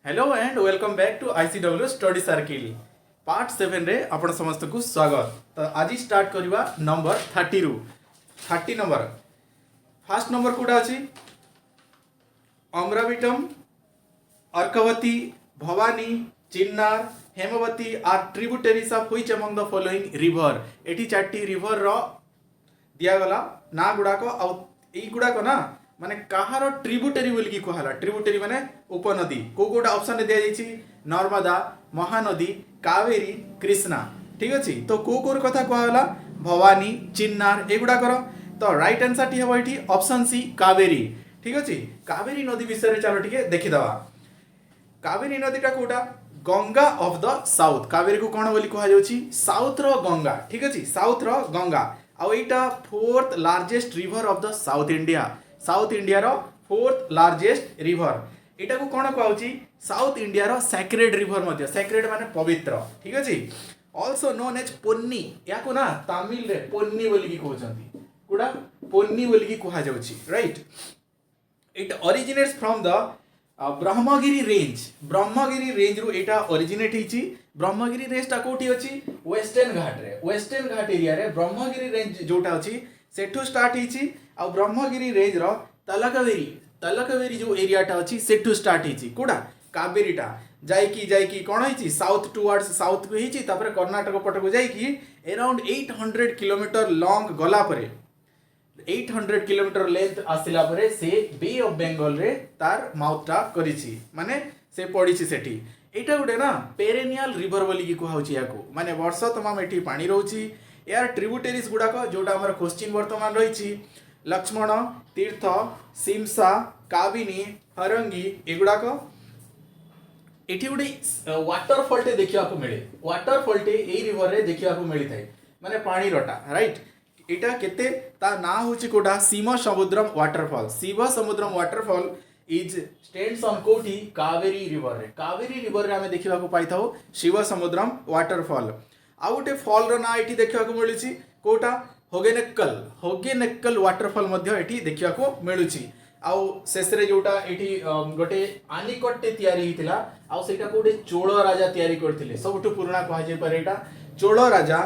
Hello and welcome back to ICW study circle part 7 रे आपण समस्त को स्वागत। तो आज स्टार्ट करवा नंबर 30 रु 30 नंबर फास्ट नंबर कोटा अछि अमराविटम Arkavathi Bhavani Chinnar Hemavathi are tributaries of which among the following river. एठी चारटी रिवर रो दिया गला ना गुडाको आ ई गुडाको ना माने कहार ट्रिब्यूटरी बोल की कहला। ट्रिब्यूटरी माने उपनदी को कोटा ऑप्शन रे दिया जायछि नर्मदा महानदी कावेरी कृष्णा। ठीक अछि तो को कोर कथा कहला भवानी चिन्नार एगुडा कर। तो राइट आंसर टी हेबो एठी ऑप्शन सी कावेरी। ठीक अछि कावेरी नदी विषय रे चलो टिके देखि दवा। कावेरी नदीटा कोटा Ganga of the south. Kaveri को कोन बोली कहा जाउछि साउथ रो गंगा। ठीक अछि साउथ रो गंगा आ एटा fourth largest river of the South India. South India रो फोर्थ लार्जेस्ट रिवर एटा को कोन कहउछि साउथ इंडिया रो सैक्रेड रिवर मध्ये। सैक्रेड माने पवित्र। ठीक अछि आल्सो नोन एज पोन्नी या को ना तमिल रे पोन्नी बोली की कहउछंती कोडा पोन्नी बोली की कहा जाउछि right. It originates from the Brahmagiri range. Brahmagiri range रु एटा ओरिजिनेट हिची। ब्रह्मगिरी रेंज टा कोठी अछि वेस्टर्न घाट रे। वेस्टर्न घाट एरिया रे ब्रह्मगिरी रेंज जोटा अछि सेठू स्टार्ट हिची आ ब्रह्मगिरी रेंज रो तलकवेरी जो एरिया टा अछि सेठू स्टार्ट हिची कोडा कावेरीटा जाईकी कोन हिची साउथ टुवर्ड्स साउथ को हिची तापर कर्नाटक पट को जाईकी अराउंड 800 किलोमीटर लॉन्ग गला परे 800 किलोमीटर लेंथ आसिला परे से बे ऑफ बेंगल रे तार माउथटा करिछि माने से पडिछि सेठी। एटा गुटे ना पेरेनियल रिवर बोली की कहउछि याको माने वर्ष तमाम एठी पानी रहउछि। यार ट्रिब्यूटरीज गुडाको जोटा हमर क्वेश्चन वर्तमान रहिछि लक्ष्मण तीर्थ सिमसा काबिनी हरंगी एगुडाको एठी गुटे वाटरफॉल टे देखिया को मिले। वाटरफॉल टे ए रिवर रे देखिया को मिली थाए माने पानी रटा राइट। एटा केते ता ना होछि कोटा सीमा समुद्रम waterfall. Shiva Samudram waterfall is stands on कोठी कावेरी रिवर रे। कावेरी रिवर रे हमें देखिबा को पाइथाओ शिव समुद्रम वाटरफॉल। आ गोटे फॉल रो ना एठी देखिबा को मिलुछि कोटा होगेनेक्कल वाटरफॉल मध्ये एठी देखिबा को मिलुछि। आउ शेषरे जोटा एठी गोटे आनिकट्टे तयारी हितिला आउ सेटा कोटे चोळ राजा तयारी करथिले सबटु पुराना कहा जे पर एटा चोळ राजा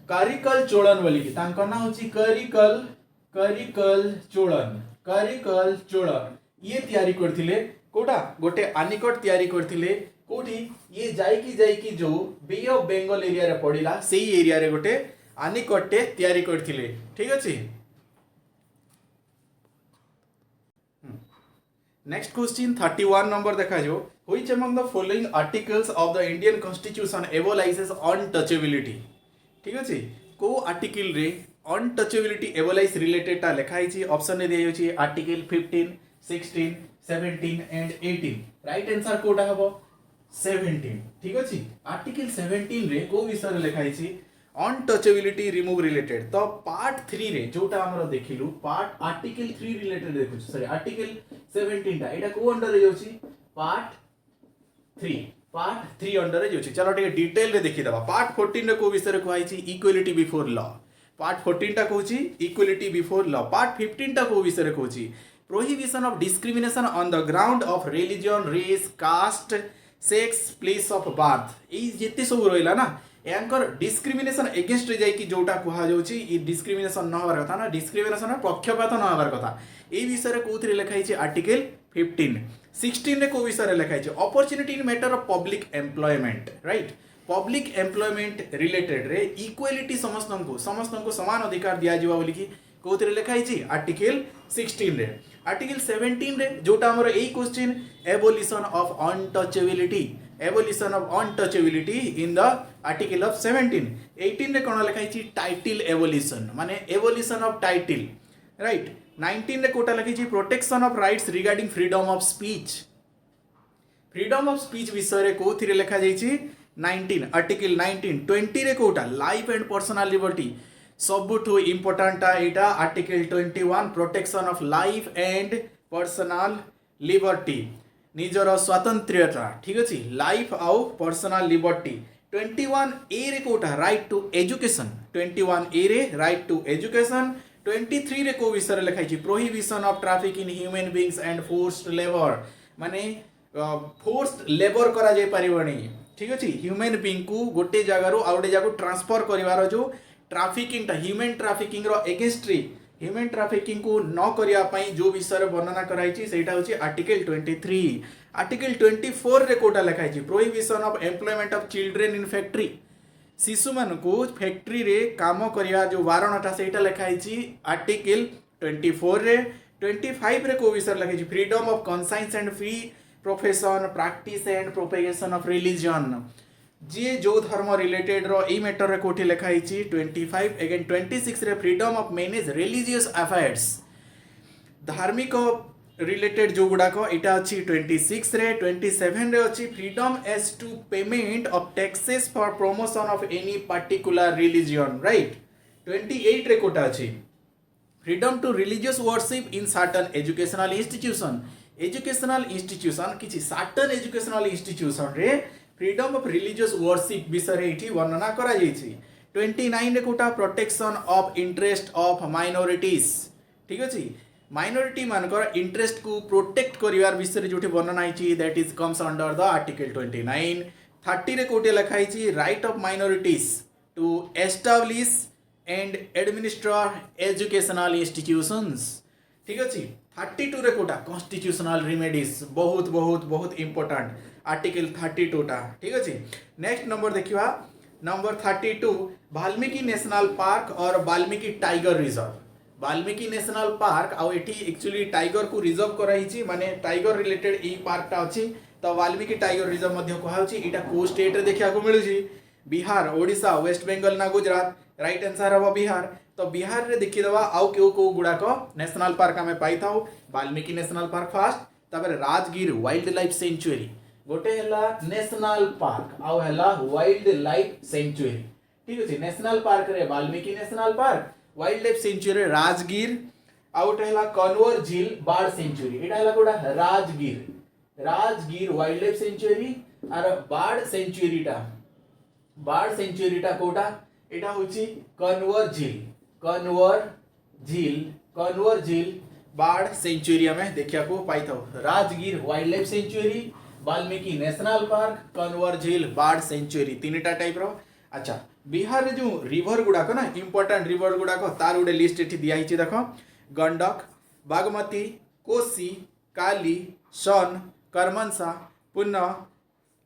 कारिकल चोळन बोली की तांका ना होछि करिकल चोळन ये तयारी करथिले कोटा गोटे आनिकट तयारी करथिले कोठी ये जाईकी जो बे ऑफ बेंगल एरिया रे पडिला सेही एरिया रे गोटे आनिकट्टे तयारी करथिले। ठीक अछि नेक्स्ट क्वेश्चन 31 नंबर देखा जो which among the following articles of the Indian constitution abolishes untouchability. ठीक अछि को आर्टिकल रे अनटचेबिलिटी एबोलाइज रिलेटेड ता लिखा हिची ऑप्शन रे दिया होची आर्टिकल 15 16 17 एंड 18। राइट आंसर कोटा हबो 17। ठीक अछि आर्टिकल 17 रे को विषय लिखा हिची अनटचेबिलिटी रिमूव रिलेटेड। तो पार्ट 3 रे जोटा हमरो देखिलु पार्ट आर्टिकल 3 रिलेटेड देखु सॉरी आर्टिकल 17 टा एटा को अंडर रे जोची पार्ट 3 अंडर रे जोची। चलो ठीक डिटेल रे देखि दबा। पार्ट 14 रे को विषय रे कहै छी इक्वालिटी बिफोर लॉ। पार्ट 14 टा कहूची इक्वालिटी बिफोर लॉ। पार्ट 15 टा को विषय रे कहूची prohibition of discrimination on the ground of religion race caste sex place of birth. ई जेते सब रहला ना एंकर डिस्क्रिमिनेशन अगेंस्ट रे जाई की जोटा कहा जाउची ई डिस्क्रिमिनेशन न होबार कथा ना डिस्क्रिमिनेशन पक्षपात न होबार कथा ए विषय रे कोथि रे लिखा हिची आर्टिकल 15। 16 रे को विषय रे लिखा हिची opportunity in matter of public employment right. Public employment related रे इक्वालिटी समस्तन को समान अधिकार दिया जिवा बोली की कोथि रे लिखा हिची आर्टिकल 16 रे। आर्टिकल 17 रे जोटा हमर एई question abolition of untouchability in the article of 17। 18 रे कोन लिखा हिची टाइटल एबोलिशन माने एबोलिशन ऑफ टाइटल राइट। 19 रे कोटा लिखा हिची protection of rights regarding freedom of speech. Freedom of speech विषय रे कोथि रे लिखा जाईची 19 आर्टिकल 19। 20 रे कोटा लाइफ एंड पर्सनल लिबर्टी सबुठु इंपोर्टेंट एटा article 21 protection of life and personal liberty निजर स्वातंत्र्यता। ठीक अछि लाइफ आउ पर्सनल लिबर्टी। 21 ए रे कोटा राइट टू एजुकेशन। 21 ए रे राइट टू एजुकेशन। 23 रे को विषय लिखाई छी prohibition of traffic in human beings and forced labour माने फोर्स्ड लेबर करा जाय परिबनी ठीक अछि ह्यूमन बीइंग को गोटे जगार आउ गोटे जगह ट्रांसफर करिवार जो ट्राफिकिंग ह्यूमन ट्राफिकिंग रो एगेंस्ट ह्यूमन ट्राफिकिंग को न करिया पई जो विषय वर्णना कराई सेटा होची आर्टिकल 23 आर्टिकल 24 रे कोटा लिखाई छी prohibition of employment of children in factory शिशु मान को फैक्ट्री रे काम करिया जो वारणटा सेटा लिखाई छी आर्टिकल 24 रे 25 रे को विषय लिखाई छी freedom of conscience and free profession practice and propagation of religion जी जो धर्म रिलेटेड रो ई मैटर रे कोठी लिखाई छी 25 अगेन 26 रे freedom of manage religious affairs धार्मिक रिलेटेड जो गुड़ाक इटा अच्छी 26 रे 27 रे अच्छी freedom as to payment of taxes for promotion of any particular religion right 28 रे कोटा अच्छी freedom to religious worship in certain educational institution किछि सर्टन एजुकेशनल इंस्टीट्यूशन रे फ्रीडम ऑफ रिलीजियस वर्शिप विषय एठी वर्णना करा जायछि 29 रे कोटा protection of interest of minorities ठीक अछि माइनॉरिटी मानकर इंटरेस्ट को प्रोटेक्ट करिवार विषय जोठी वर्णना आइछि that is comes under the article 29 30 रे कोटे लिखा आइछि right of minorities to establish and administer educational institutions ठीक अछि 32 रे कोटा कॉन्स्टिट्यूशनल रेमेडीज बहुत बहुत बहुत इंपोर्टेंट आर्टिकल 32 टा ठीक अछि नेक्स्ट नंबर देखिवा नंबर 32 वाल्मीकि नेशनल पार्क और Valmiki tiger reserve Valmiki national park आउ एठी एक्चुअली टाइगर को रिजर्व कराई माने टाइगर रिलेटेड ई पार्क टा अछि तो वाल्मीकि टाइगर रिजर्व मध्य कहाउछि इटा को स्टेट रे देखिया को मिलुछि बिहार ओडिशा वेस्ट बंगाल ना गुजरात राइट आंसर हबो बिहार तो बिहार रे देखि दवा आउ को गुडा को नेशनल पार्क हमें पाई थाउ वाल्मीकि नेशनल पार्क फर्स्ट तबरे राजगीर वाइल्ड लाइफ सेंचुरी गोटे हला नेशनल पार्क आउ हला वाइल्ड लाइफ सेंचुरी ठीक अछि नेशनल पार्क रे Valmiki national park wild life sanctuary Rajgir out है कन्वर झील बार्ड सेंचुरी एटा है कोडा राजगीर वाइल्ड लाइफ सेंचुरी और बार्ड सेंचुरीटा कोडा एटा होची कन्वर झील बार्ड सेंचुरी हमें देखिया को पाई था Rajgir wildlife century Valmiki national park Kanwar झील बार्ड सेंचुरी तीनटा टाइप रो अच्छा बिहार जो रिवर गुड़ाक ना इंपोर्टेंट रिवर गुड़ाक तार गोटे लिस्ट ये दिखाई देख गंडक बागमती कोसी काली सन करमनसा पुनः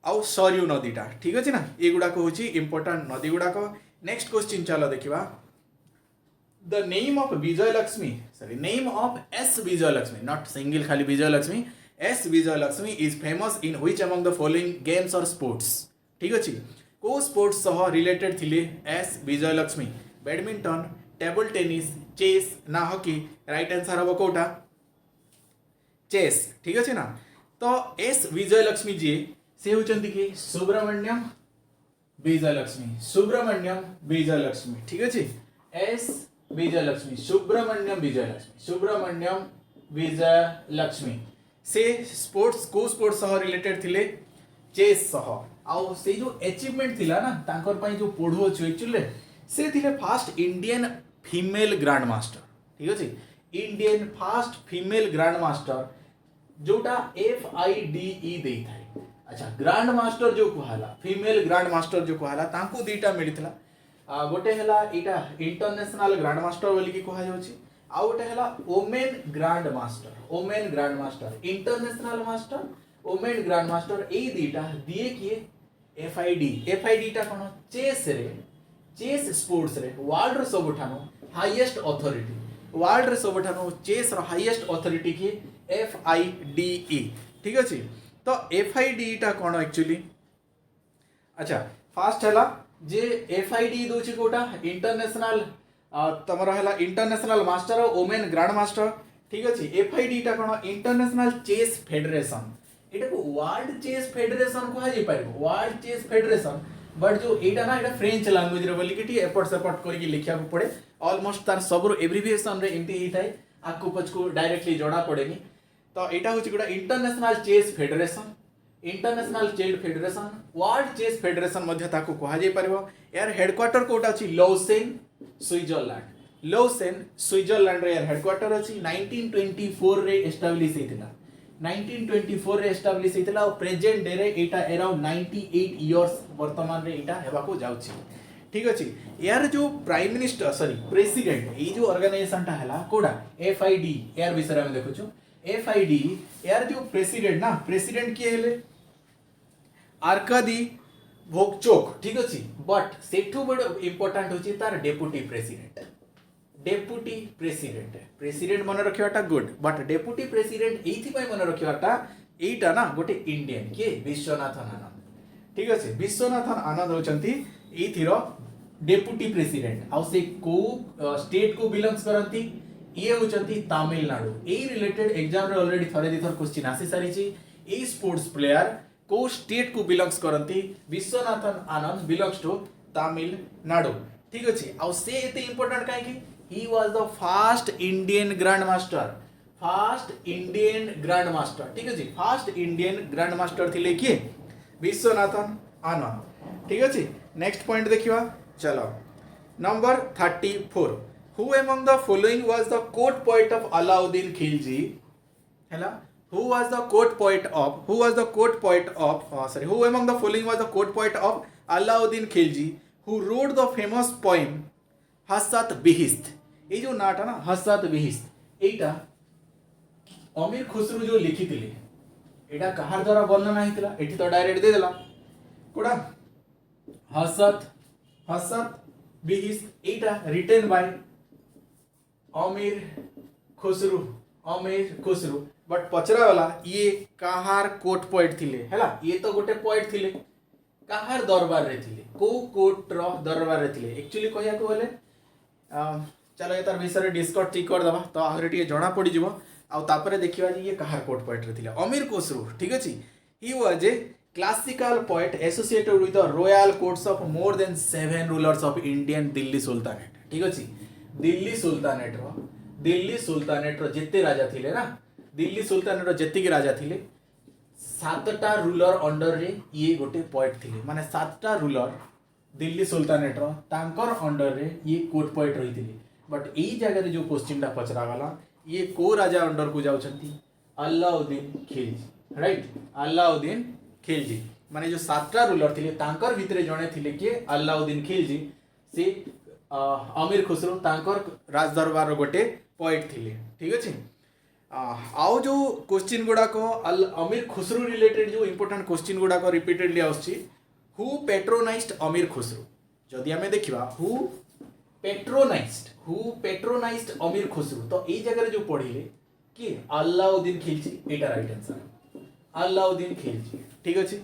आउ सरयू नदीटा ठीक अच्छे ना ये गुड़ाक हूँ इंपोर्टेंट नदी गुड़ाक नेक्स्ट क्वेश्चन चलो देखा the name of Vijayalakshmi name of S Vijayalakshmi not single खाली Vijayalakshmi S Vijayalakshmi is famous in which among the following games और स्पोर्ट्स ठीक अच्छे को स्पोर्ट्स सह रिलेटेड थिले S Vijayalakshmi badminton table tennis chess ना हॉकी राइट आंसर हम कोटा चेस ठीक अच्छे ना तो एस विजयलक्ष्मी जी से होचंती कि सुब्रमण्यम विजयलक्ष्मी ठीक अच्छे एस विजयलक्ष्मी सुब्रमण्यम विजयलक्ष्मी से स्पोर्ट्स को स्पोर्ट्स सह रिलेटेड थिले चेस सह आउ से जो अचीवमेंट थिला ना तांकर पई जो पढ़ु अछि एक्चुअली से थिले fast Indian female grand master ठीक अछि Indian fast female grand master जोटा FIDE देई थाए अच्छा ग्रैंड मास्टर जो कहला फीमेल ग्रैंड मास्टर जो कहला तांको दीटा मिलितला गोटे हला इटा इंटरनेशनल ग्रैंड मास्टर बोली की कहा जाउछि आ गोटे हला woman grand master international master woman grand master ए दीटा दिए किए FID टा कोन चेस स्पोर्ट्स रे वर्ल्ड रो सबठानो हाईएस्ट चेस रो हाईएस्ट अथॉरिटी की FIDE ठीक अछि तो FIDE टा कोन एक्चुअली अच्छा फास्ट हला जे FIDE दोछि कोटा इंटरनेशनल तमरा हला इंटरनेशनल मास्टर और वुमेन ग्रैंड मास्टर ठीक अछि FIDE टा कोन इंटरनेशनल चेस फेडरेशन एटा को वर्ल्ड चेस फेडरेशन को हाई पाइबो वर्ल्ड चेस फेडरेशन बट जो एटा ना एटा फ्रेंच लैंग्वेज रे बोली कि एफर्ट सपोर्ट करके लिखिया को पड़े ऑलमोस्ट तार सब एब्रिविएशन रे एमती ही थाए आकु पछ को डायरेक्टली जोड़ा पड़ेनी तो एटा होची गोटा international chess federation world chess federation मध्य ताको कहा जाय परबो यार हेडक्वार्टर कोटा अछि लौसेन स्विट्जरलैंड रे यार हेडक्वार्टर अछि 1924 रे एस्टैब्लिश हेतिला 1924 रे एस्टाब्लिश हेतला और प्रेजेंट डे रे एटा अराउंड 98 इयर्स वर्तमान रे एटा हेबा को जाउची। ठीक अछि। यार जो प्राइम मिनिस्टर सॉरी प्रेसिडेंट ए जो ऑर्गेनाइजेशन टा हला कोडा एफआईडी यार विषय में देखुछु। एफआईडी यार जो प्रेसिडेंट ना प्रेसिडेंट किए हेले आर्कादी भोगचोक। ठीक अछि। बट सेठू बड़ इंपोर्टेंट होची तार deputy president. Deputy president president मन रखियाटा गुड बट डेप्यूटी प्रेसिडेंट एथि पय मन रखियाटा एटा ना गोटे इंडियन के विश्वनाथन आनंद। ठीक अछि। विश्वनाथन आनंद होचंती एथिरो डेप्यूटी प्रेसिडेंट आउ से को स्टेट को बिलोंग्स करंती ये होचंती तमिलनाडु। ए रिलेटेड एग्जाम रे ऑलरेडी थरे दिथर क्वेश्चन आसी सारी छी। ए स्पोर्ट्स प्लेयर को स्टेट को बिलोंग्स करंती विश्वनाथन आनंद बिलोंग्स टू तमिलनाडु। ठीक अछि। आउ से एते इंपोर्टेंट काहे कि he was the first Indian grandmaster। first Indian grandmaster। ठीक अछि। first Indian grandmaster थिले किए विश्वनाथन आनंद। ठीक अछि। नेक्स्ट पॉइंट देखिवा चलो number 34 who among the following was the court poet of Alauddin Khilji हैला who was the court poet of who among the following was the court poet of Alauddin Khilji who wrote the famous poem हसत बिहिस्त। ये जो नाटा ना हसत बिहिस्त एटा अमीर खुसरू जो लिखिथिले एटा कहार द्वारा वर्णना हितला एठी तो डायरेक्ट दे देला कोडा हसत बिहिस्त एटा रिटन बाय अमीर खुसरू बट पचरा वाला ये कहार कोर्ट पोएट थिले हैला ये तो गोटे पोएट थिले कहार दरबार रे थिले को कोर्ट रो दरबार रे थिले एक्चुअली कहया को बोले चलो ये तार विषय डिस्कस ठीक कर दबा तो आलरेडी जणा पड़ी जीवो आ तापरे देखिबा जे ये कहार कोर्ट पोएट रे थिले अमीर खुसरू। ठीक अछि। He was a classical poet associated with the royal courts of more than 7 rulers of Indian Delhi sultanate. ठीक अछि। दिल्ली सुल्तानेट रो जेते राजा थिले ना दिल्ली सुल्तानेट रो जेति के राजा थिले 7टा रूलर अंडर रे ये गोटे पोएट थिले माने 7टा रूलर दिल्ली सुल्तानेट रो तांकर अंडर रे ये कोर्ट पोएट रहिथिले। बट एई जगह रे जो क्वेश्चन टा पचरा वाला ये को राजा अंडर को जाउछंती अलाउद्दीन खिलजी। राइट अलाउद्दीन खिलजी माने जो 7टा रूलर थिले तांकर भितरे जणे थिले के अलाउद्दीन खिलजी से अमीर खुसरू तांकर राज दरबार गोटे पोएट थिले। ठीक अछि। आउ जो क्वेश्चन गुडा को अमीर खुसरू रिलेटेड जो इंपोर्टेंट क्वेश्चन गुडा को रिपीटेडली आउछि हु पेट्रोनाइज्ड अमीर खुसरू जदि हमें देखिबा हु पेट्रोनाइज्ड अमीर खुसरू तो एई जगह रे जो पढिले कि अलाउद्दीन खिलजी एटा राइट आंसर अलाउद्दीन खिलजी। ठीक अछि।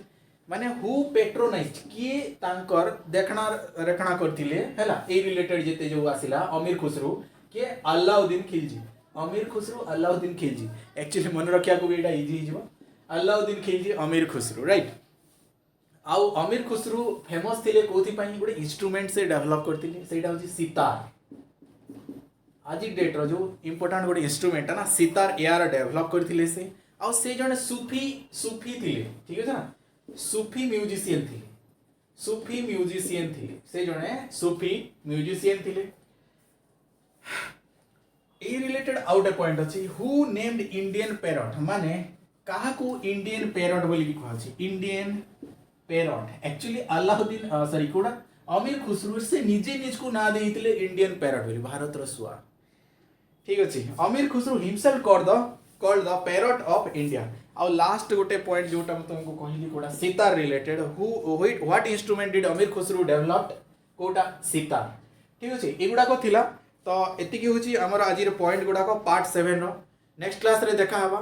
माने हु पेट्रोनाइज्ड किए तांकर देखना रखना करथिले हैला ए रिलेटेड जेते जो आसिला अमीर खुसरू के अलाउद्दीन खिलजी अमीर खुसरू अलाउद्दीन खिलजी एक्चुअली मन रखिया को एटा इजी हिजबो अलाउद्दीन खिलजी अमीर खुसरू। राइट आउ अमीर खुसरू फेमस थिले कोथि पई गोटे इंस्ट्रूमेंट से डेवलप करथिले सेटा होची सितार। आज डेट रो जो इंपोर्टेंट गोटे इंस्ट्रूमेंट ना सितार यार डेवलप करथिले से आउ से जने सूफी थिले। ठीक है ना सूफी म्यूजिशियन थिले से जने सूफी म्यूजिशियन थिले। ए रिलेटेड आउट पॉइंट अछि हु नेम्ड इंडियन पैरट माने काहा को इंडियन पैरट बोली की कहछि Indian parrot actually Alauddin sorry कोडा अमीर खुसरू से निजे निज को ना देइतिले इंडियन पैरट बोली भारत रो सुआ। ठीक अछि। अमीर Khusru himself called the parrot of India. और लास्ट गोटे पॉइंट जोटा मैं तुमको कहली कोडा sitar related who what instrument did अमीर खुसरू डेवलप्ड कोडा सितार। ठीक अछि। एगुडा को थिला तो एतिकी होची हमर आजिर पॉइंट गुडा को पार्ट 7 रो नेक्स्ट क्लास रे देखा हवा।